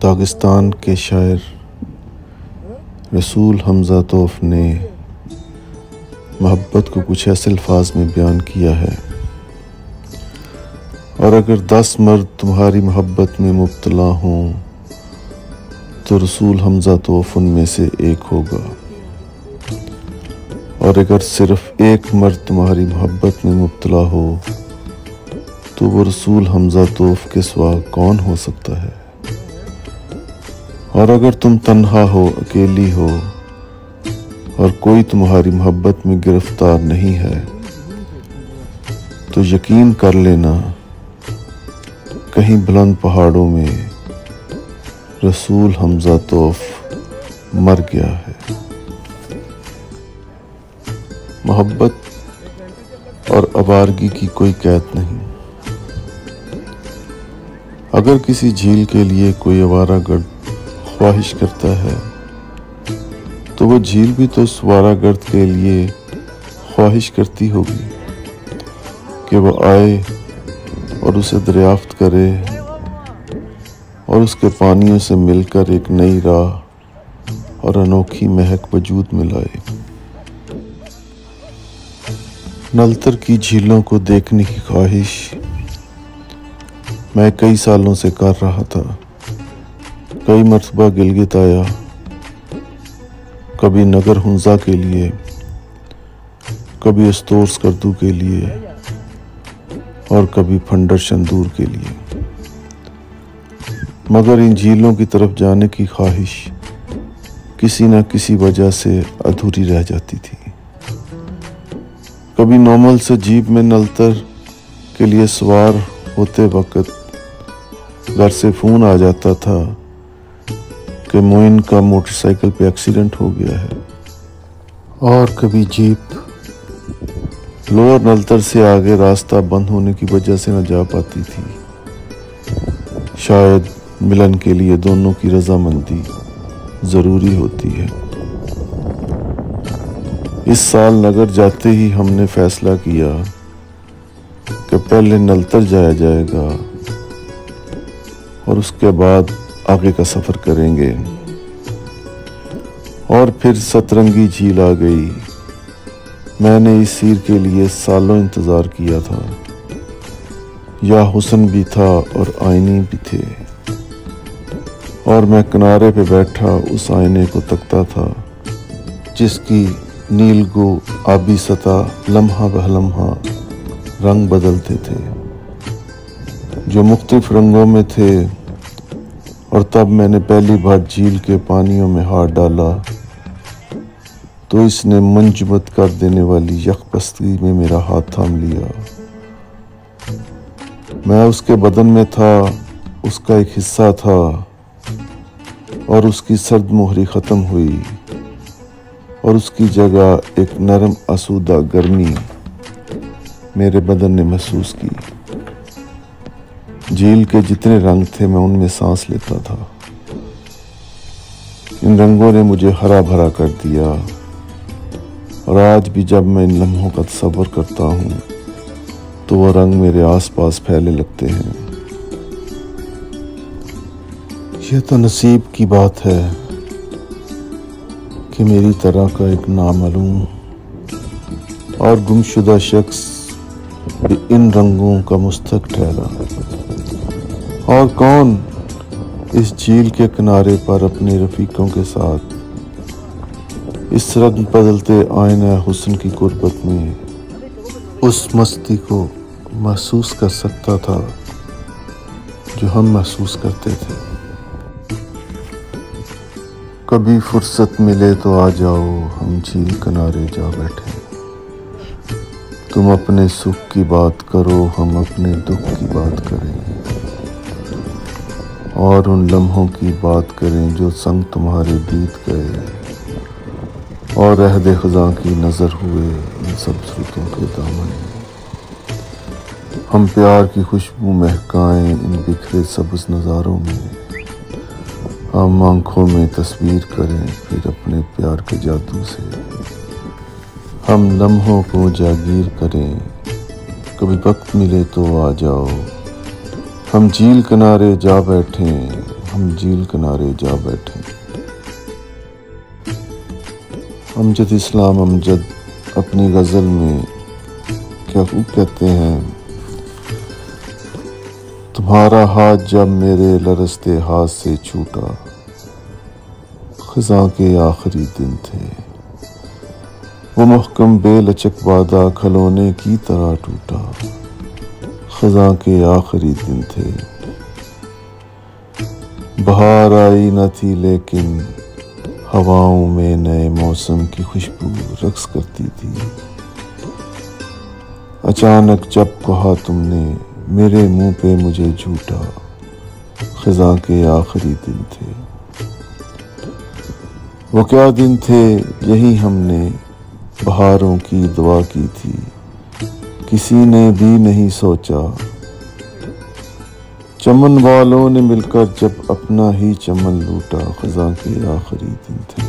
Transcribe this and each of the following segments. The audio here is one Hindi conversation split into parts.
दागिस्तान के शायर रसूल हमज़ा तौफ़ ने मोहब्बत को कुछ ऐसे अल्फाज में बयान किया है। और अगर 10 मर्द तुम्हारी मोहब्बत में मुब्तला हों तो रसूल हमज़ा तौफ़ उनमें से एक होगा। और अगर सिर्फ एक मर्द तुम्हारी मोहब्बत में मुब्तला हो तो वो रसूल हमज़ा तौफ़ के सिवा कौन हो सकता है। और अगर तुम तन्हा हो, अकेली हो और कोई तुम्हारी मोहब्बत में गिरफ्तार नहीं है तो यकीन कर लेना कहीं बुलंद पहाड़ों में रसूल हमज़ा तौफ़ मर गया है। मोहब्बत और आवारगी की कोई कैद नहीं। अगर किसी झील के लिए कोई आवारागर्द ख्वाहिश करता है तो वो झील भी तो उस आवारागर्द के लिए ख्वाहिश करती होगी कि वो आए और उसे दरियाफ्त करे और उसके पानियों से मिलकर एक नई राह और अनोखी महक वजूद में लाए। नलतर की झीलों को देखने की ख्वाहिश मैं कई सालों से कर रहा था। कई मरतबा गिलगित आया, कभी नगर हुंजा के लिए, कभी अस्तोर स्कर्दू के लिए और कभी फंडर शंदूर के लिए। मगर इन झीलों की तरफ जाने की ख्वाहिश किसी न किसी वजह से अधूरी रह जाती थी। कभी नॉर्मल से जीप में नलतर के लिए सवार होते वक्त घर से फ़ोन आ जाता था कि मोइन का मोटरसाइकिल पे एक्सीडेंट हो गया है। और कभी जीप लोअर नलतर से आगे रास्ता बंद होने की वजह से न जा पाती थी। शायद मिलन के लिए दोनों की रजामंदी ज़रूरी होती है। इस साल नगर जाते ही हमने फैसला किया कि पहले नलतर जाया जाएगा और उसके बाद आगे का सफ़र करेंगे। और फिर सतरंगी झील आ गई। मैंने इस सीर के लिए सालों इंतज़ार किया था। या हुस्न भी था और आईने भी थे और मैं किनारे पे बैठा उस आईने को तकता था जिसकी नीलगो आबी सतह लम्हा ब लम्हा रंग बदलते थे, जो मुख्तलिफ रंगों में थे। और तब मैंने पहली बार झील के पानियों में हाथ डाला तो इसने मंजमद कर देने वाली यकपस्ती में मेरा हाथ थाम लिया। मैं उसके बदन में था, उसका एक हिस्सा था और उसकी सर्द मोहरी ख़त्म हुई और उसकी जगह एक नरम आसूदा गर्मी मेरे बदन ने महसूस की। झील के जितने रंग थे मैं उनमें सांस लेता था। इन रंगों ने मुझे हरा भरा कर दिया और आज भी जब मैं इन लम्हों का तसव्वुर करता हूँ तो वो रंग मेरे आसपास फैलने लगते हैं। यह तो नसीब की बात है कि मेरी तरह का एक नामालूम और गुमशुदा शख्स भी इन रंगों का मुस्तक ठहरा। और कौन इस झील के किनारे पर अपने रफीकों के साथ इस रंग बदलते आईना हुस्न की गुर्बत में उस मस्ती को महसूस कर सकता था जो हम महसूस करते थे। कभी फुर्सत मिले तो आ जाओ, हम झील किनारे जा बैठे। तुम अपने सुख की बात करो, हम अपने दुख की बात करें और उन लम्हों की बात करें जो संग तुम्हारे बीत गए और रहद ख़ुदा की नज़र हुए इन सब स्रोतों के दामन में। हम प्यार की खुशबू महकाएं इन बिखरे सब्ज़ नज़ारों में। हम आँखों में तस्वीर करें फिर अपने प्यार के जादू से। हम लम्हों को जागीर करें, कभी वक्त मिले तो आ जाओ। हम झील किनारे जा बैठें, हम झील किनारे जा बैठे। अमजद इस्लाम अमजद अपनी गज़ल में क्या खूब कहते हैं, तुम्हारा हाथ जब मेरे लरसते हाथ से छूटा, ख़ज़ां के आखिरी दिन थे, वो महकम बेलचक वादा खिलौने की तरह टूटा, ख़ज़ां के आखिरी दिन थे। बहार आई न थी लेकिन हवाओं में नए मौसम की खुशबू रक्स करती थी। अचानक जब कहा तुमने मेरे मुंह पे मुझे झूठा, ख़ज़ां के आखिरी दिन थे। वो क्या दिन थे, यही हमने बहारों की दुआ की थी, किसी ने भी नहीं सोचा। चमन वालों ने मिलकर जब अपना ही चमन लूटा, ख़ज़ां के आखिरी दिन थे।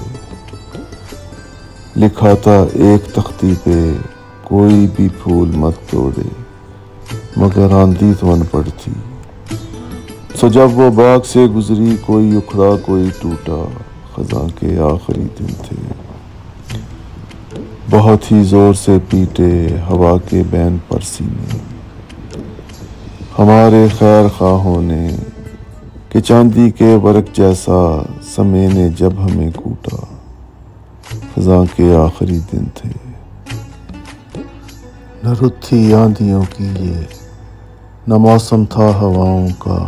लिखा था एक तख्ती पे कोई भी फूल मत तोड़े, मगर आंधी तो अनपढ़ थी। सो जब वो बाग से गुजरी कोई उखड़ा कोई टूटा, ख़ज़ां के आखिरी दिन थे। बहुत ही जोर से पीटे हवा के बैन पर सीने हमारे खैर खाहों ने, कि चांदी के वर्क जैसा समय ने जब हमें कूटा, ख़ज़ां के आखिरी दिन थे। न रुत थी आंधियों की ये, न मौसम था हवाओं का,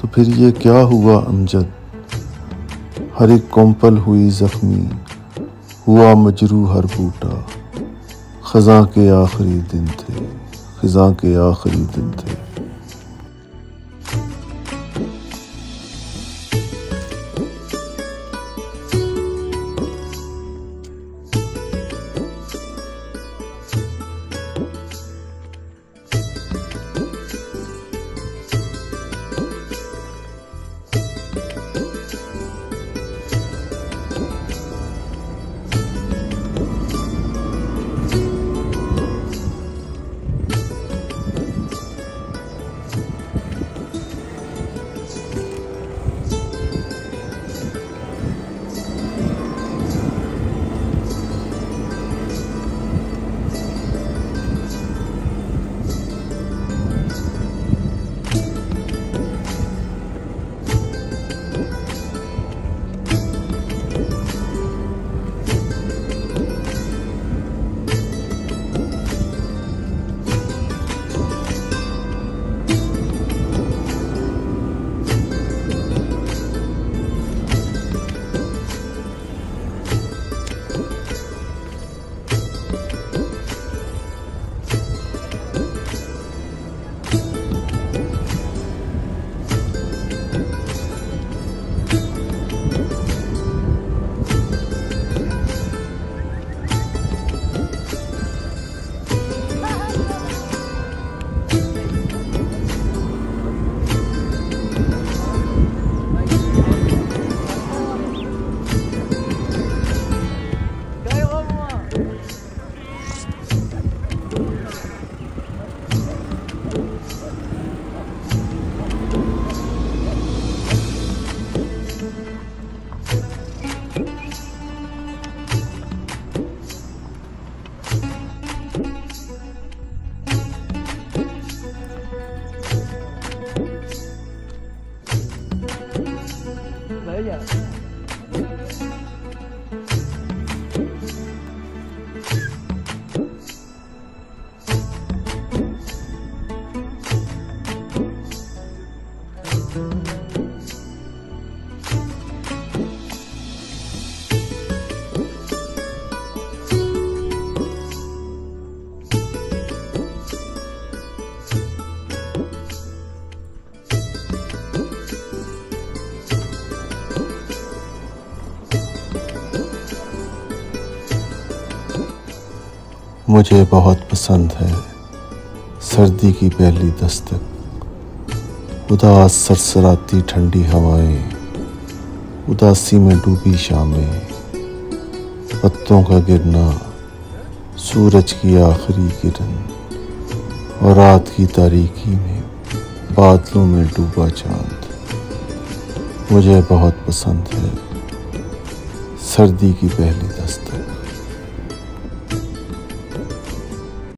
तो फिर ये क्या हुआ अमजद, हर एक कोंपल हुई जख्मी, हुआ मजरू हर बूटा, ख़ज़ां के आखिरी दिन थे, ख़ज़ां के आखिरी दिन थे। मुझे बहुत पसंद है सर्दी की पहली दस्तक, उदास सरसराती ठंडी हवाएं, उदासी में डूबी शामें, पत्तों का गिरना, सूरज की आखिरी किरण और रात की तारीकी में बादलों में डूबा चांद। मुझे बहुत पसंद है सर्दी की पहली दस्तक।